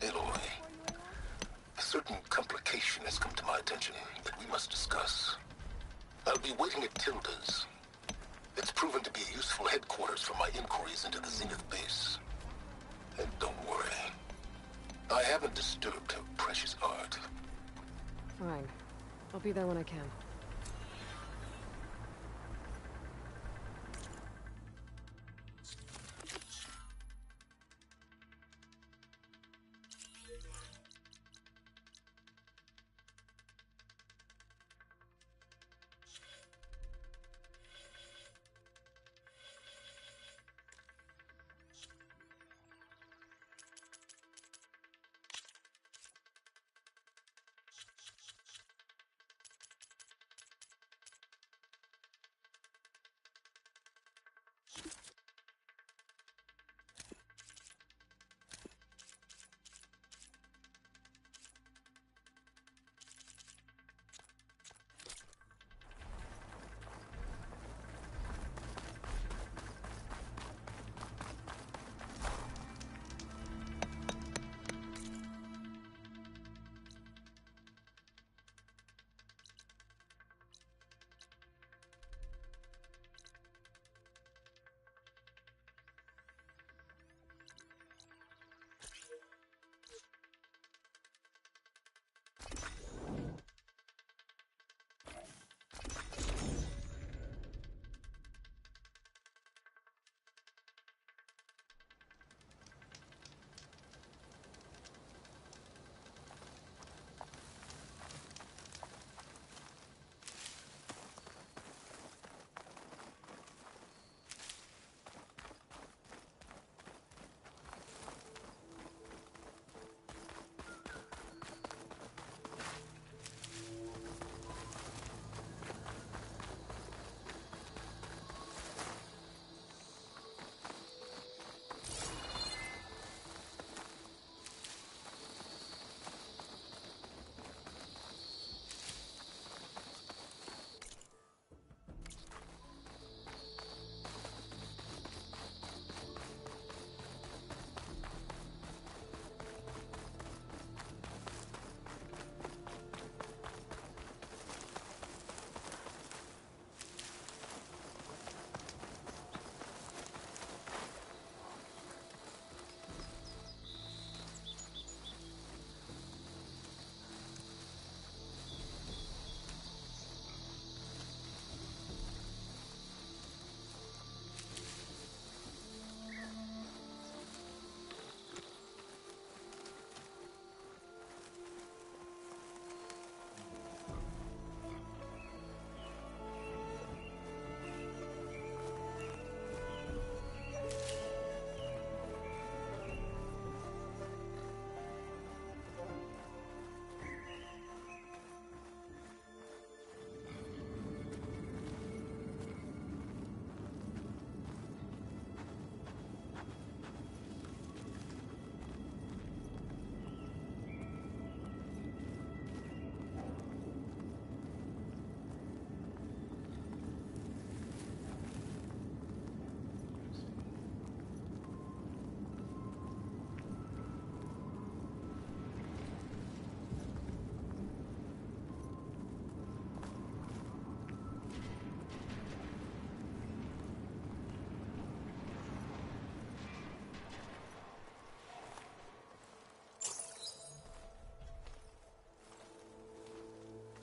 Aloy, a certain complication has come to my attention that we must discuss. I'll be waiting at Tilda's. It's proven to be a useful headquarters for my inquiries into the Zenith base. And don't worry, I haven't disturbed her precious art. Fine. I'll be there when I can.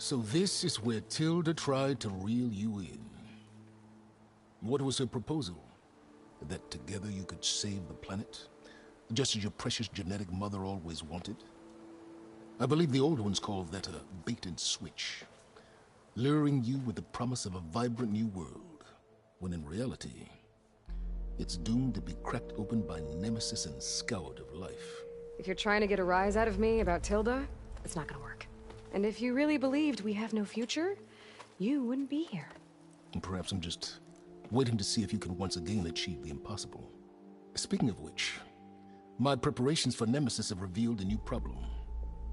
So this is where Tilda tried to reel you in. What was her proposal? That together you could save the planet? Just as your precious genetic mother always wanted? I believe the old ones called that a bait and switch. Luring you with the promise of a vibrant new world, when in reality, it's doomed to be cracked open by nemesis and scoured of life. If you're trying to get a rise out of me about Tilda, it's not gonna work. And if you really believed we have no future, you wouldn't be here. And perhaps I'm just waiting to see if you can once again achieve the impossible. Speaking of which, my preparations for Nemesis have revealed a new problem.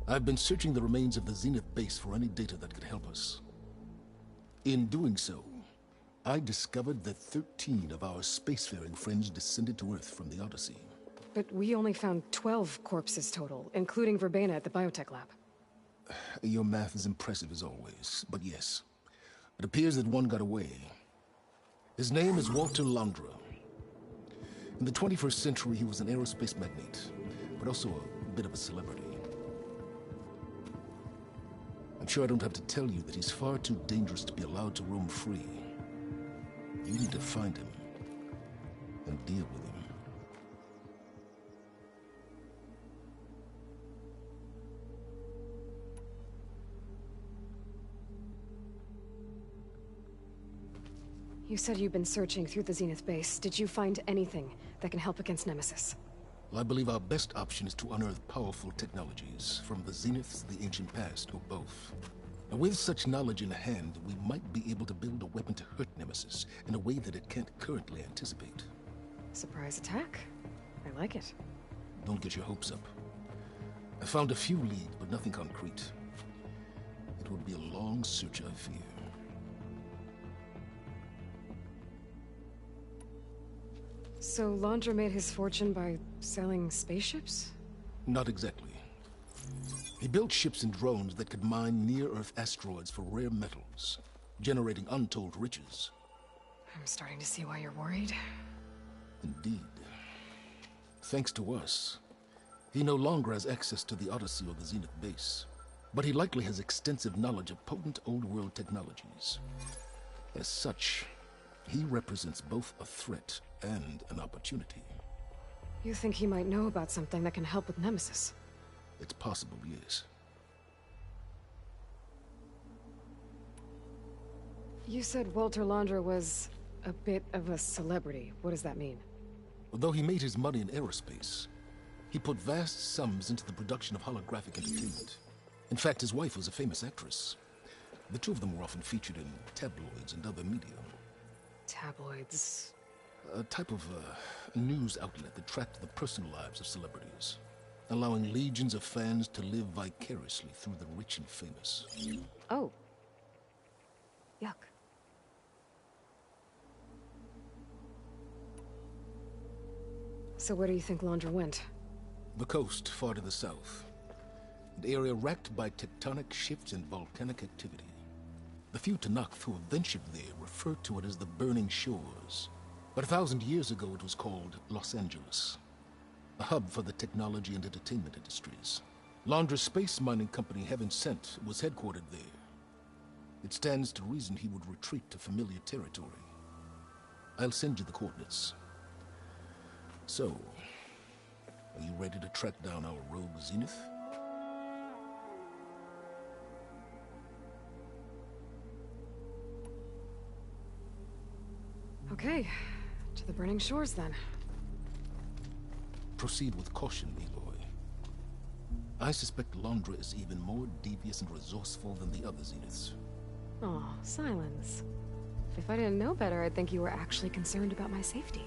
I've been searching the remains of the Zenith base for any data that could help us. In doing so, I discovered that 13 of our spacefaring friends descended to Earth from the Odyssey. but we only found 12 corpses total, including Verbena at the biotech lab. Your math is impressive as always, but yes. It appears that one got away. His name is Walter Londra. In the 21st century, he was an aerospace magnate, but also a bit of a celebrity. I'm sure I don't have to tell you that he's far too dangerous to be allowed to roam free. You need to find him and deal with him. You said you've been searching through the Zenith base. Did you find anything that can help against Nemesis? Well, I believe our best option is to unearth powerful technologies, from the Zeniths, the ancient past, or both. Now, with such knowledge in hand, we might be able to build a weapon to hurt Nemesis in a way that it can't currently anticipate. Surprise attack? I like it. Don't get your hopes up. I found a few leads, but nothing concrete. It would be a long search, I fear. So Londra made his fortune by selling spaceships? Not exactly. He built ships and drones that could mine near-Earth asteroids for rare metals, generating untold riches. I'm starting to see why you're worried. Indeed. Thanks to us, he no longer has access to the Odyssey or the Zenith base, but he likely has extensive knowledge of potent old-world technologies. As such, he represents both a threat and an opportunity. You think he might know about something that can help with Nemesis? It's possible, yes. You said Walter Londra was a bit of a celebrity. What does that mean? Although he made his money in aerospace, he put vast sums into the production of holographic entertainment. In fact, his wife was a famous actress. The two of them were often featured in tabloids and other media. Tabloids? A type of news outlet that tracked the personal lives of celebrities, allowing legions of fans to live vicariously through the rich and famous. Oh. Yuck. So where do you think Londra went? The coast, far to the south. An area racked by tectonic shifts and volcanic activity. The few Tanakh who have ventured there refer to it as the Burning Shores. But 1,000 years ago it was called Los Angeles, a hub for the technology and entertainment industries. Londra's space mining company, Heaven Sent, was headquartered there. It stands to reason he would retreat to familiar territory. I'll send you the coordinates. So, are you ready to track down our rogue Zenith? Okay, to the Burning Shores then. Proceed with caution, me-boy. I suspect Londra is even more devious and resourceful than the other Zeniths. Aw, Silence. If I didn't know better, I'd think you were actually concerned about my safety.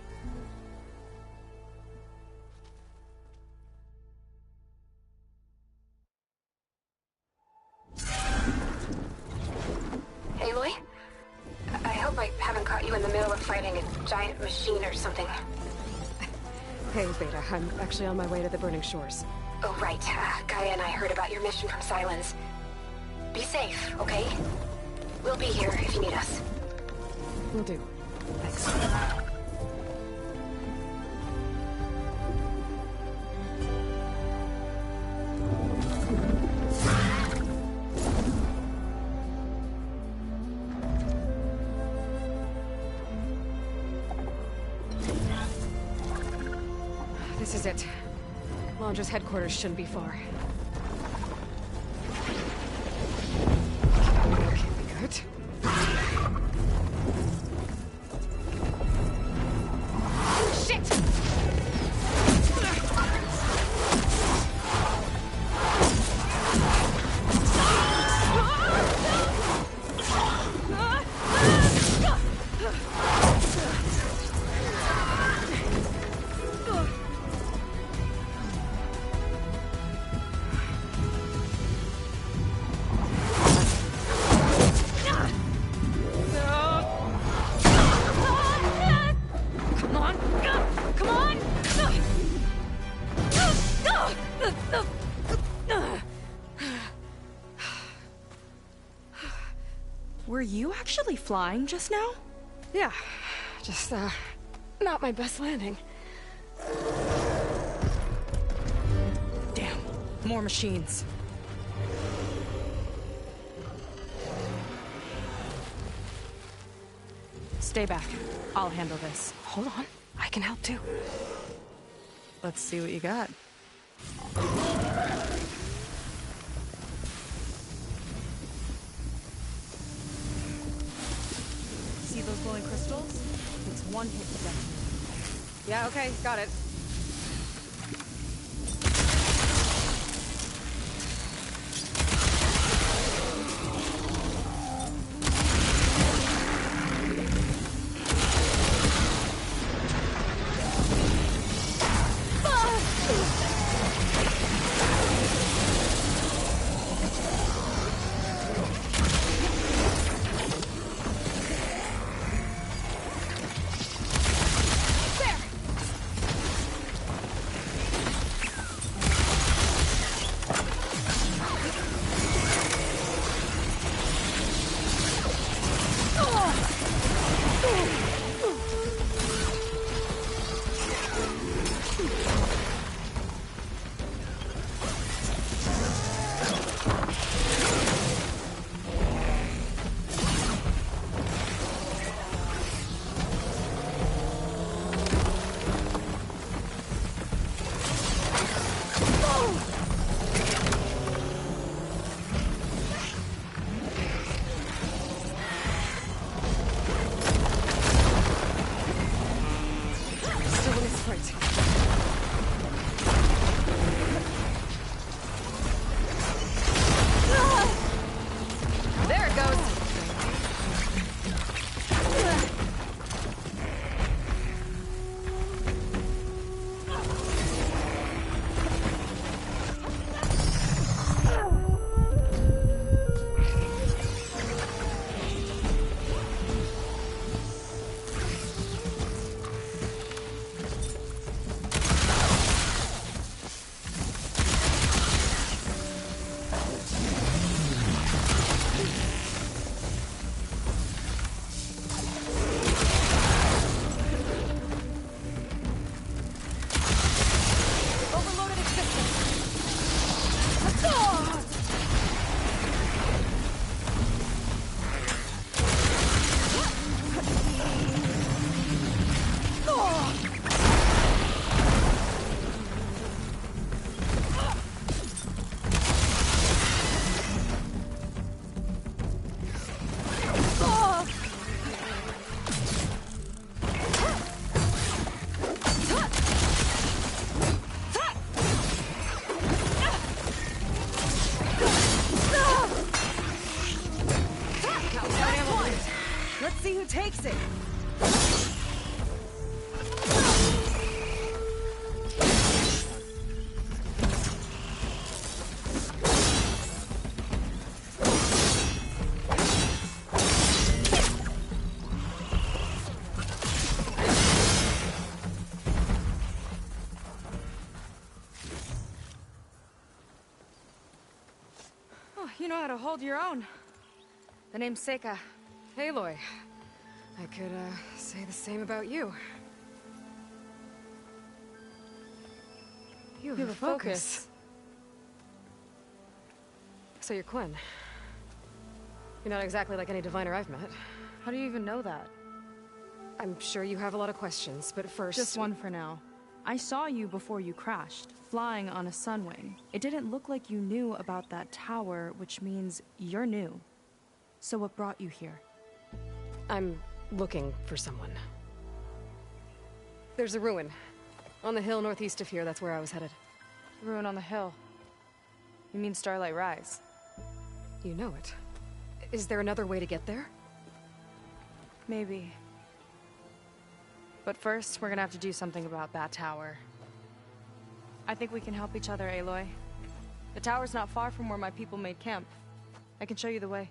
Aloy? I hope I haven't caught you in the middle of fighting a giant machine or something. Hey, Beta, I'm actually on my way to the Burning Shores. Oh, right. Gaia and I heard about your mission from Silence. Be safe, okay? We'll be here if you need us. Will do. Thanks. This is it. Londra's headquarters shouldn't be far. That can't be good. Shit! Were you actually flying just now? Yeah, just, not my best landing. Damn, more machines. Stay back. I'll handle this. Hold on, I can help too. Let's see what you got. See those glowing crystals? It's one hit to detonate. Yeah, okay, got it. Takes it. Oh, you know how to hold your own. The name's Seika. Aloy. I could, say the same about you. You have a focus. So you're Quinn. You're not exactly like any diviner I've met. How do you even know that? I'm sure you have a lot of questions, but first... Just one for now. I saw you before you crashed, flying on a sunwing. It didn't look like you knew about that tower, which means you're new. So what brought you here? I'm looking for someone. There's a ruin. On the hill northeast of here, that's where I was headed. Ruin on the hill. You mean Starlight Rise? You know it. Is there another way to get there? Maybe. But first, we're gonna have to do something about that tower. I think we can help each other, Aloy. The tower's not far from where my people made camp. I can show you the way.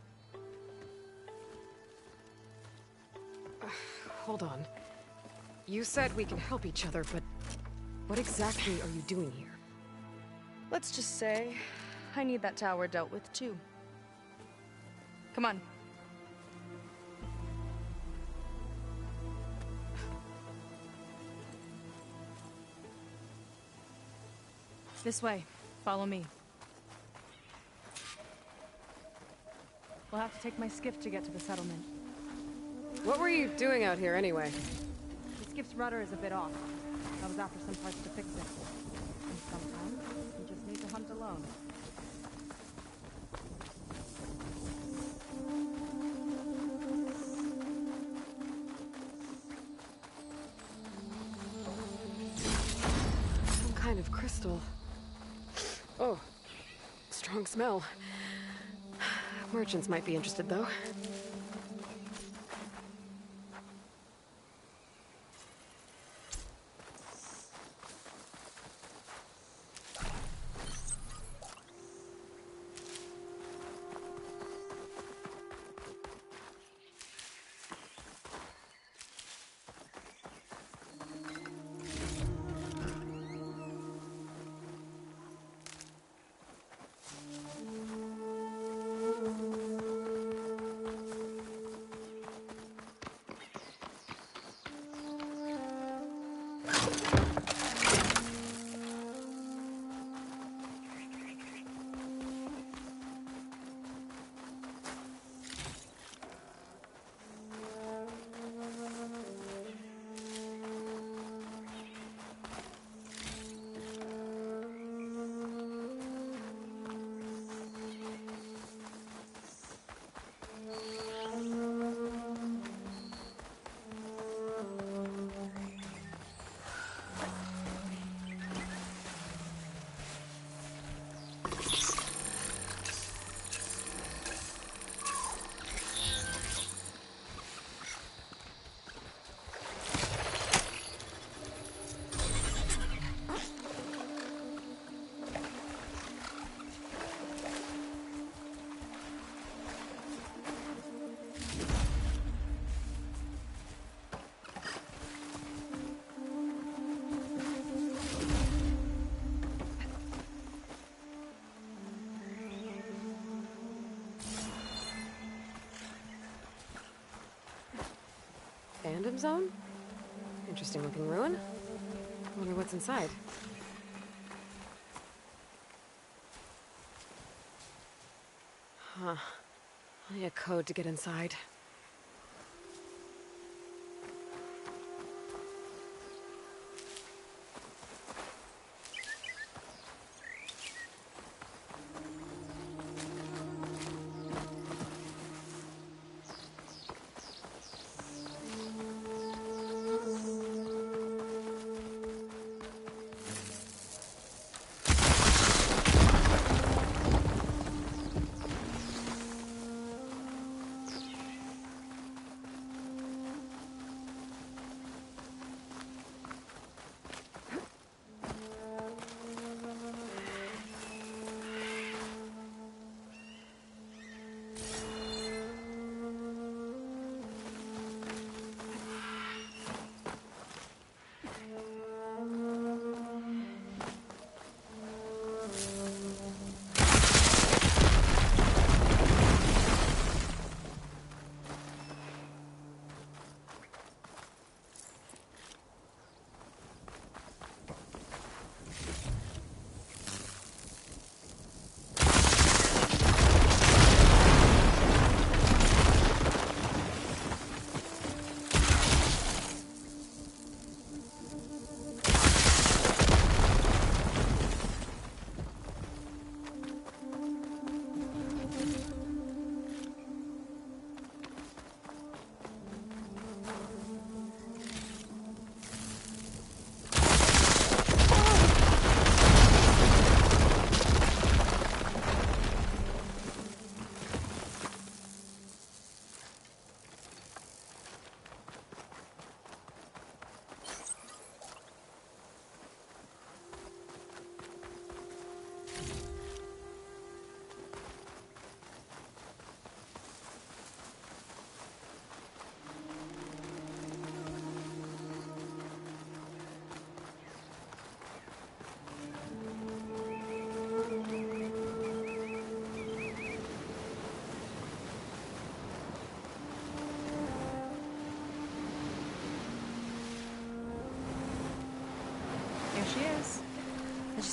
Hold on. You said we can help each other, but what exactly are you doing here? Let's just say I need that tower dealt with too. Come on. This way. Follow me. We'll have to take my skiff to get to the settlement. What were you doing out here anyway? The skiff's rudder is a bit off. I was after some parts to fix it. And sometimes, you just need to hunt alone. Some kind of crystal. Oh, strong smell. Merchants might be interested, though. Fandom zone? Interesting looking ruin. Wonder what's inside. Huh. I'll need a code to get inside.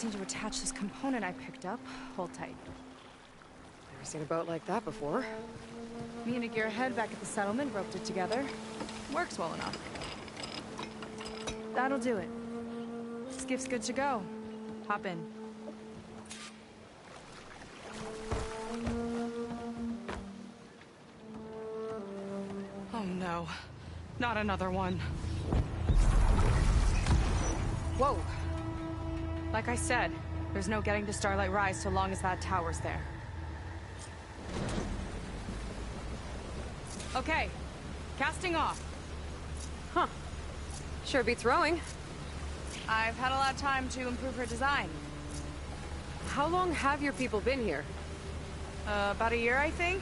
just need to attach this component I picked up. Hold tight. Never seen a boat like that before. Me and a gearhead back at the settlement roped it together. Works well enough. That'll do it. Skiff's good to go. Hop in. Oh no. Not another one. Whoa. Like I said, there's no getting to Starlight Rise so long as that tower's there. Okay. Casting off. Huh. Sure beats rowing. I've had a lot of time to improve her design. How long have your people been here? About a year, I think.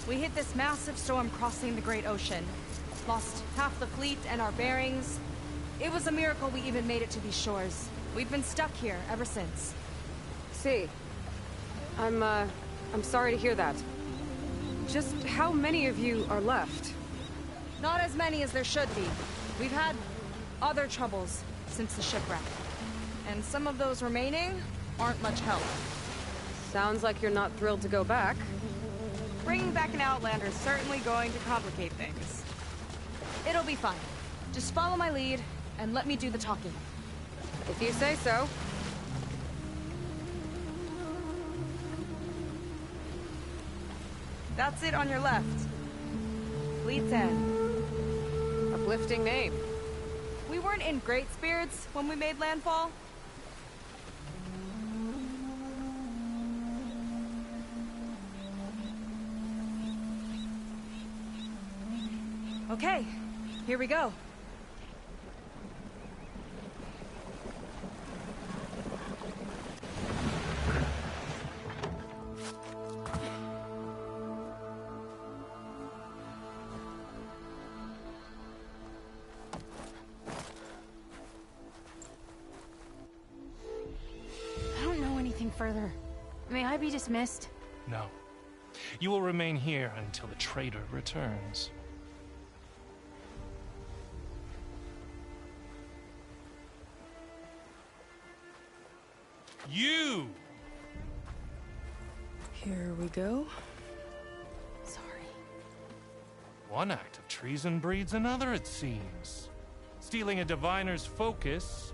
We hit this massive storm crossing the Great Ocean. Lost half the fleet and our bearings. It was a miracle we even made it to these shores. We've been stuck here ever since. See. I'm sorry to hear that. Just how many of you are left? Not as many as there should be. We've had other troubles since the shipwreck. And some of those remaining aren't much help. Sounds like you're not thrilled to go back. Bringing back an Outlander is certainly going to complicate things. It'll be fine. Just follow my lead and let me do the talking. If you say so. That's it on your left. Fleet's End. Uplifting name. We weren't in great spirits when we made landfall. Okay, here we go. Further. May I be dismissed? No. You will remain here until the traitor returns. You! Here we go. Sorry. One act of treason breeds another, it seems. Stealing a diviner's focus,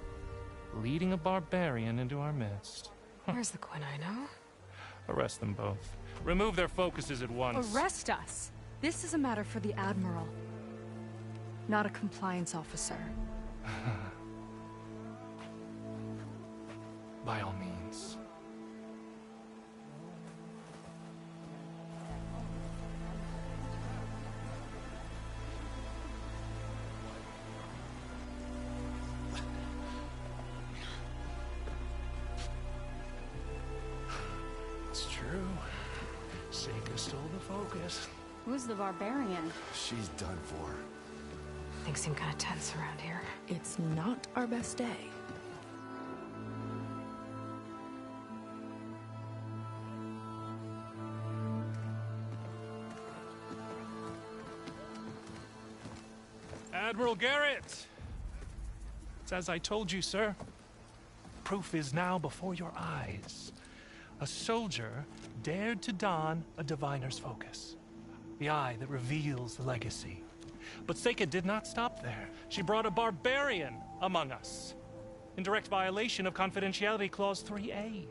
leading a barbarian into our midst. Where's the Quinn I know? Arrest them both. Remove their focuses at once. Arrest us? This is a matter for the Admiral, not a compliance officer. By all means. It's true. Seika stole the focus. Who's the barbarian? She's done for. Things seem kind of tense around here. It's not our best day. Admiral Garrett! It's as I told you, sir. Proof is now before your eyes. A soldier dared to don a diviner's focus. The eye that reveals the legacy. But Seika did not stop there. She brought a barbarian among us. In direct violation of Confidentiality Clause 3A.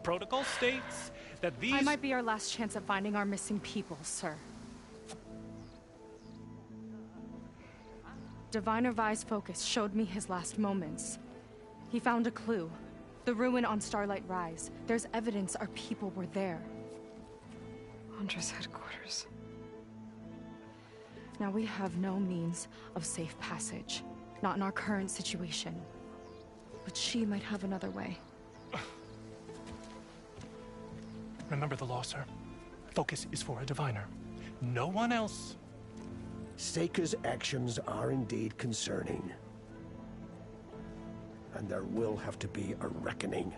Protocol states that these... I might be our last chance at finding our missing people, sir. Diviner Vi's focus showed me his last moments. He found a clue. The ruin on Starlight Rise. There's evidence our people were there. Hunter's headquarters. Now we have no means of safe passage. Not in our current situation. But she might have another way. Remember the law, sir. Focus is for a diviner. No one else. Seika's actions are indeed concerning. And there will have to be a reckoning.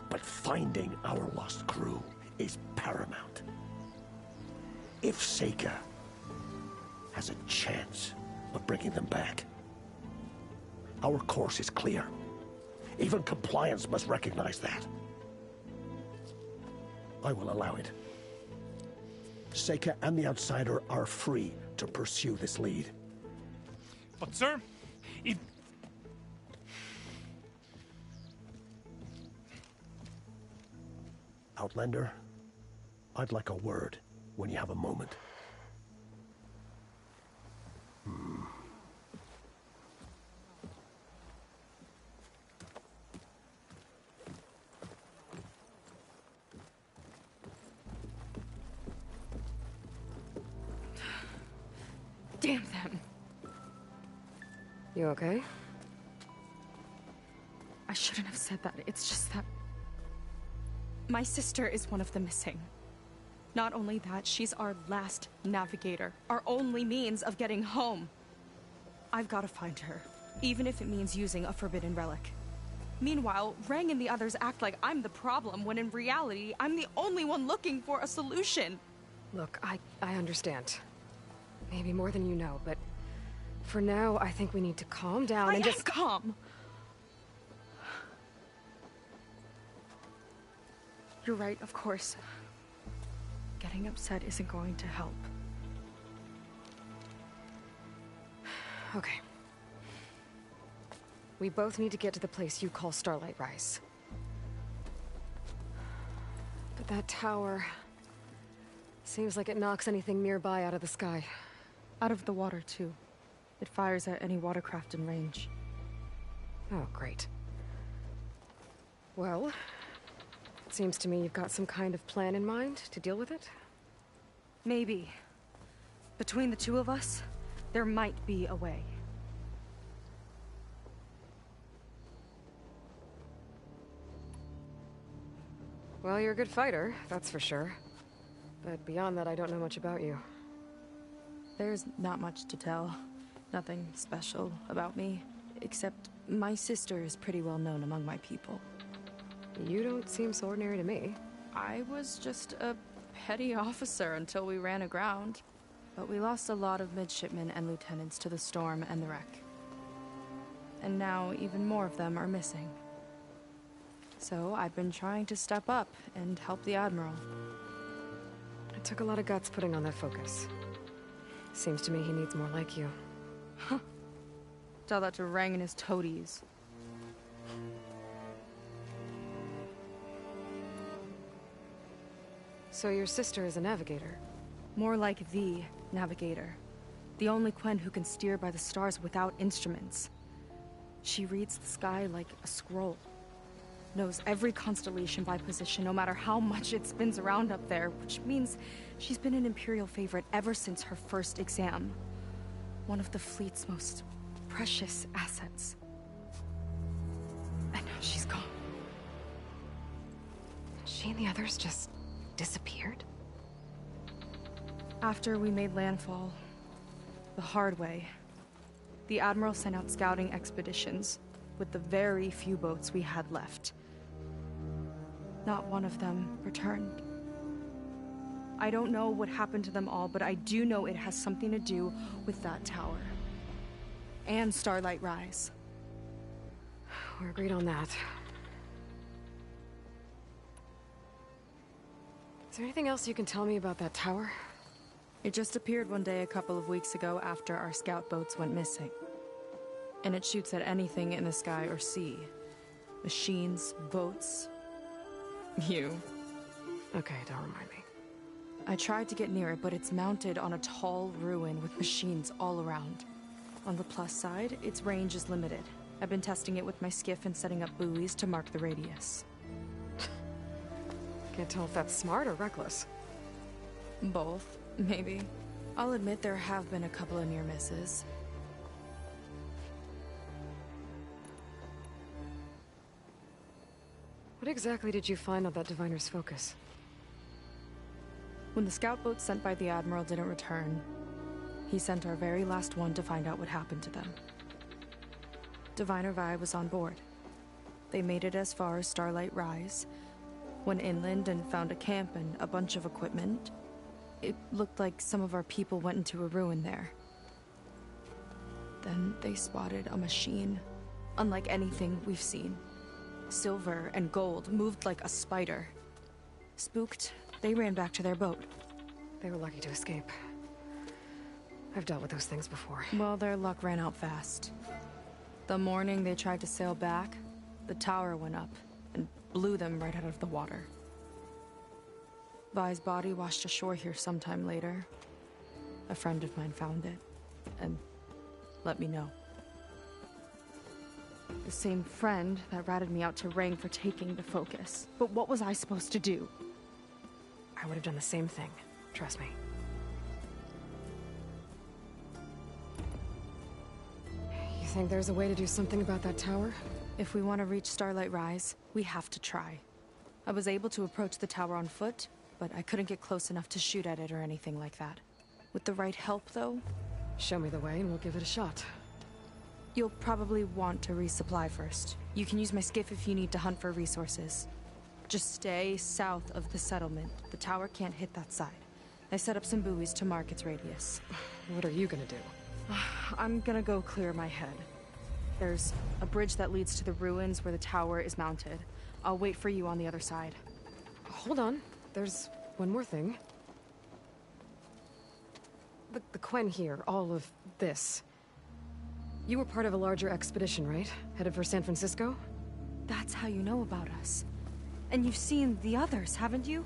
But finding our lost crew is paramount. If Seika has a chance of bringing them back, Our course is clear. Even compliance must recognize that. I will allow it. Seika and the Outsider are free to pursue this lead. But sir, if... Outlander, I'd like a word when you have a moment. Damn them. You okay? I shouldn't have said that. It's just that... my sister is one of the missing. Not only that, she's our last navigator. Our only means of getting home. I've got to find her, even if it means using a forbidden relic. Meanwhile, Rang and the others act like I'm the problem, when in reality, I'm the only one looking for a solution. Look, I understand. Maybe more than you know, but for now, I think we need to calm down and just... calm. You're right, of course. Getting upset isn't going to help. Okay. We both need to get to the place you call Starlight Rise. But that tower... seems like it knocks anything nearby out of the sky. Out of the water, too. It fires at any watercraft in range. Oh, great. Well, it seems to me you've got some kind of plan in mind to deal with it. Maybe. Between the two of us, there might be a way. Well, you're a good fighter, that's for sure. But beyond that, I don't know much about you. There's not much to tell. Nothing special about me. Except my sister is pretty well known among my people. You don't seem so ordinary to me. I was just a petty officer until we ran aground. But we lost a lot of midshipmen and lieutenants to the storm and the wreck. And now even more of them are missing. So I've been trying to step up and help the Admiral. It took a lot of guts putting on that focus. Seems to me he needs more like you. Huh. Tell that to Rang and his toadies. So your sister is a navigator? More like the navigator. The only Quen who can steer by the stars without instruments. She reads the sky like a scroll. Knows every constellation by position, no matter how much it spins around up there, which means she's been an Imperial favorite ever since her first exam. One of the fleet's most precious assets. And now she's gone. She and the others just disappeared? After we made landfall, the hard way, the Admiral sent out scouting expeditions with the very few boats we had left. Not one of them returned. I don't know what happened to them all, but I do know it has something to do with that tower. And Starlight Rise. We're agreed on that. Is there anything else you can tell me about that tower? It just appeared one day a couple of weeks ago after our scout boats went missing. And it shoots at anything in the sky or sea. Machines, boats. You. Okay, don't remind me. I tried to get near it, but it's mounted on a tall ruin with machines all around. On the plus side, its range is limited. I've been testing it with my skiff and setting up buoys to mark the radius. Can't tell if that's smart or reckless. Both, maybe. I'll admit there have been a couple of near misses. What exactly did you find on that diviner's focus? When the scout boat sent by the Admiral didn't return, he sent our very last one to find out what happened to them. Diviner Vi was on board. They made it as far as Starlight Rise, went inland and found a camp and a bunch of equipment. It looked like some of our people went into a ruin there. Then they spotted a machine Unlike anything we've seen. Silver and gold moved like a spider. Spooked, they ran back to their boat. They were lucky to escape. I've dealt with those things before. Well, their luck ran out fast. The morning they tried to sail back, the tower went up and blew them right out of the water. Vi's body washed ashore here sometime later. A friend of mine found it and let me know. The same friend that ratted me out to Rang for taking the focus. But what was I supposed to do? I would have done the same thing. Trust me. You think there's a way to do something about that tower? If we want to reach Starlight Rise, we have to try. I was able to approach the tower on foot, but I couldn't get close enough to shoot at it or anything like that. With the right help, though... Show me the way and we'll give it a shot. You'll probably want to resupply first. You can use my skiff if you need to hunt for resources. Just stay south of the settlement. The tower can't hit that side. I set up some buoys to mark its radius. What are you gonna do? I'm gonna go clear my head. There's a bridge that leads to the ruins where the tower is mounted. I'll wait for you on the other side. Hold on. There's one more thing. The Quen here, all of this. You were part of a larger expedition, right? Headed for San Francisco? That's how you know about us. And you've seen the others, haven't you?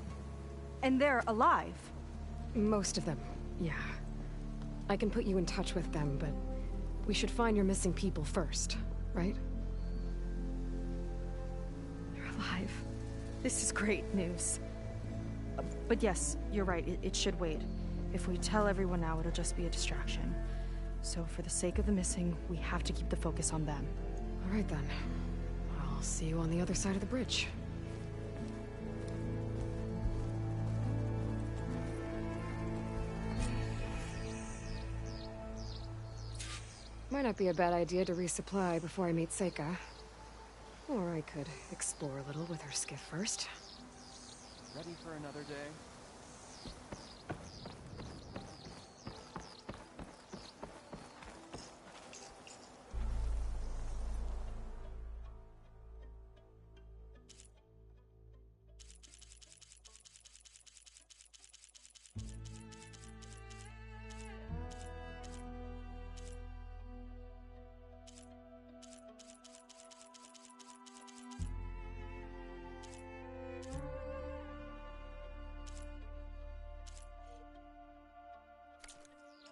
And they're alive. Most of them, yeah. I can put you in touch with them, but we should find your missing people first, right? They're alive. This is great news. But yes, you're right, it should wait. If we tell everyone now, it'll just be a distraction. So for the sake of the missing, we have to keep the focus on them. All right then. I'll see you on the other side of the bridge. Might not be a bad idea to resupply before I meet Seika. Or I could explore a little with her skiff first. Ready for another day?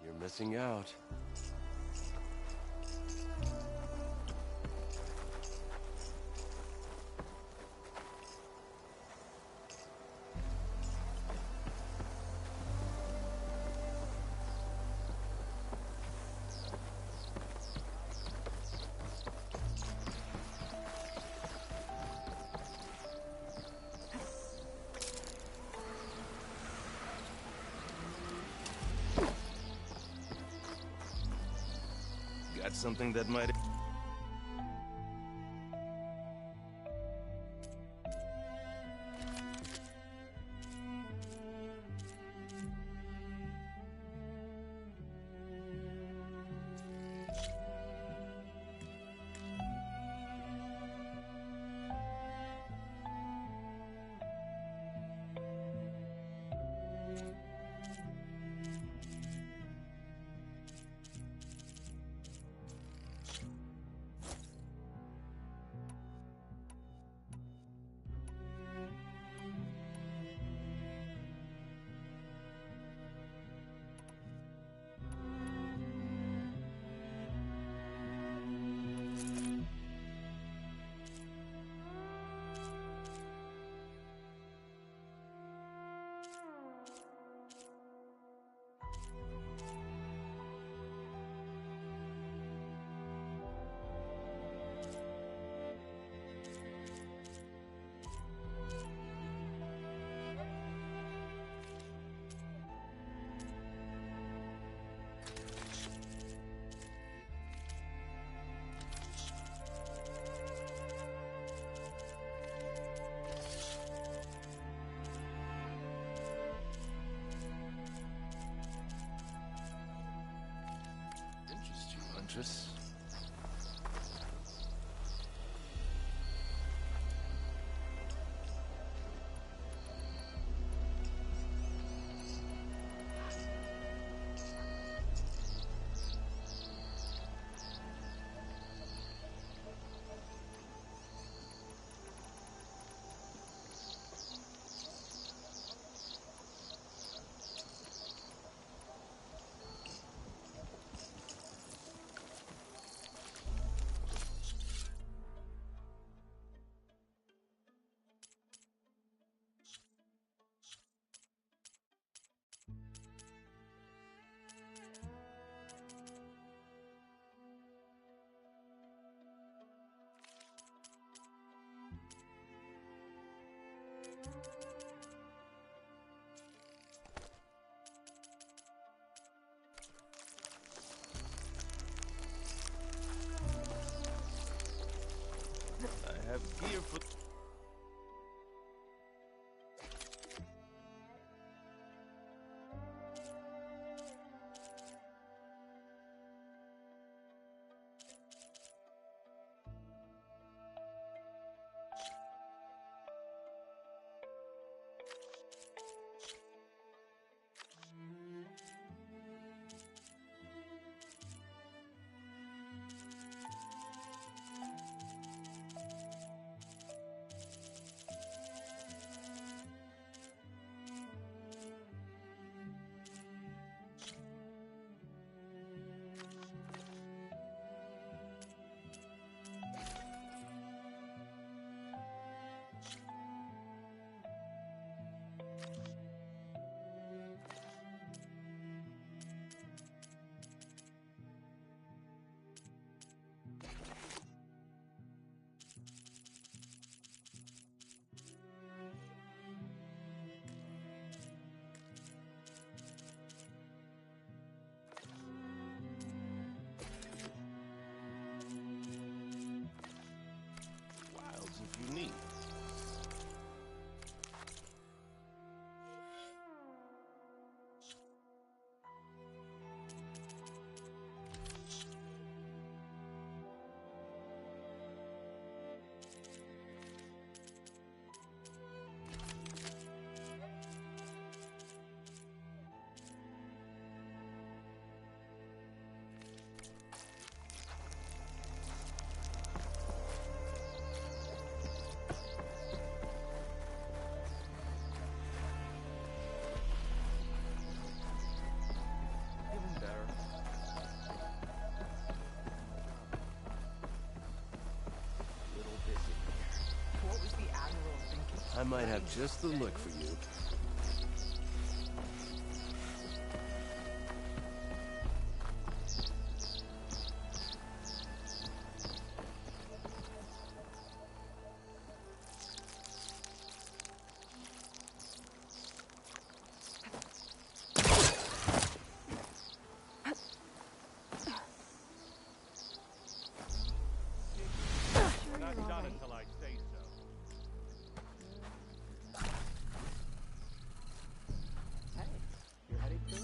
You're missing out. Got something that might... Interest you, Huntress. Here for... Wilds if you need. Even better. Little busy. What was the Admiral thinking? I might have just the look for you. Not done until I say so. Hey, you heading to it?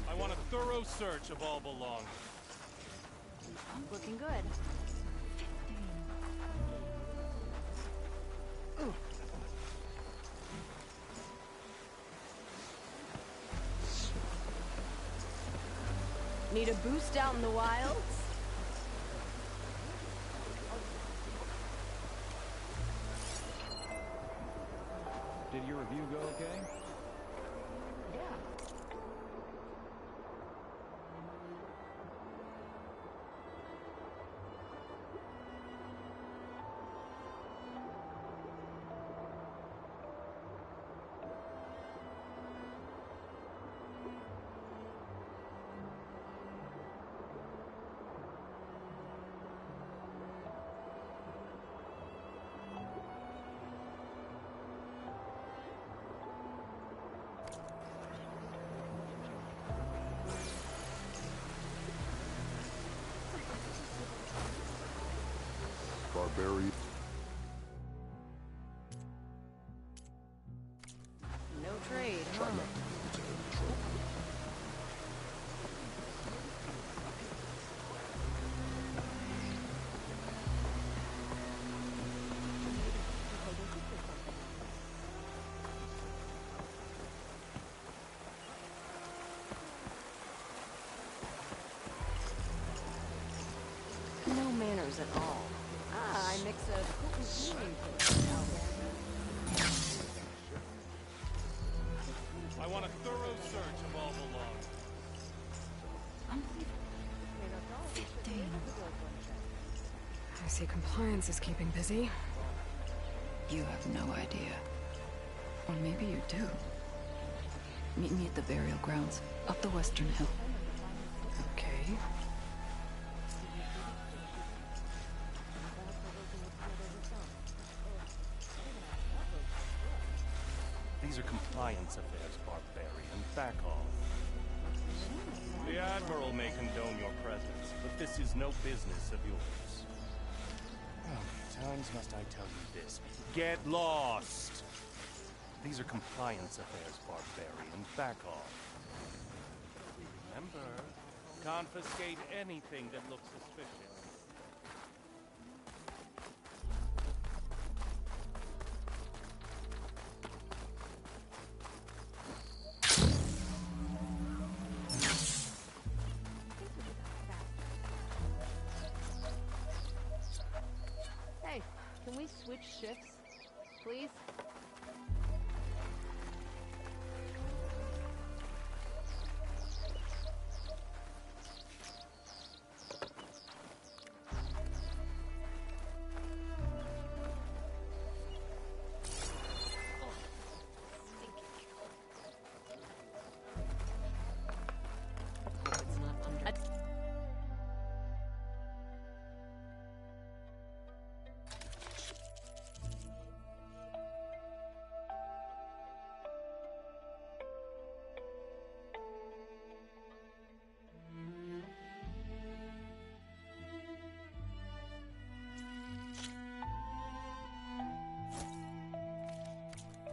I want a thorough search of all belongings. Looking good. Need a boost out in the wilds? Did your review go okay? Yeah. Barbarian. No trade, Try huh? not to lose control. No manners at all. Ah, I mix a potent healing potion out there. I want a thorough search of all belongings. I see compliance is keeping busy. You have no idea. Or maybe you do. Meet me at the burial grounds, up the western hill. Okay. These are compliance affairs, barbarian. Back off. The Admiral may condone your presence, but this is no business of yours. How many times must I tell you this? Get lost! These are compliance affairs, barbarian. Back off. Remember, confiscate anything that looks suspicious. Hey, can we switch shifts, please?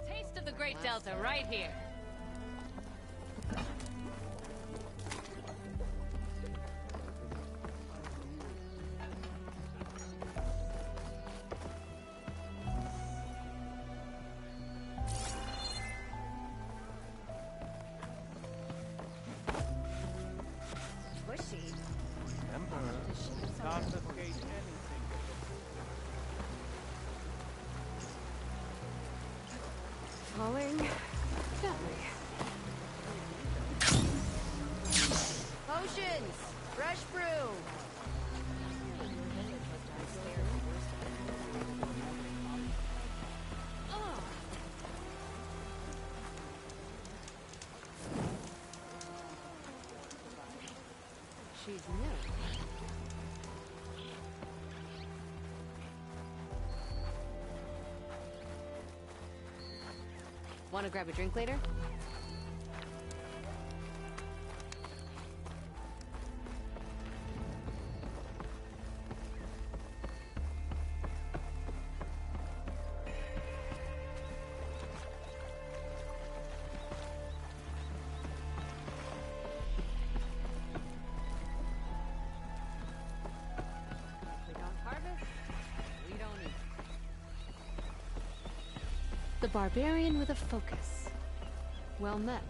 Taste of the Great Delta right here. Squishy. Remember, confiscate anything that looks Falling gently. Potions! Fresh brew! She's new. Want to grab a drink later? We don't harvest, we don't eat. The barbarian with a focus. Well met.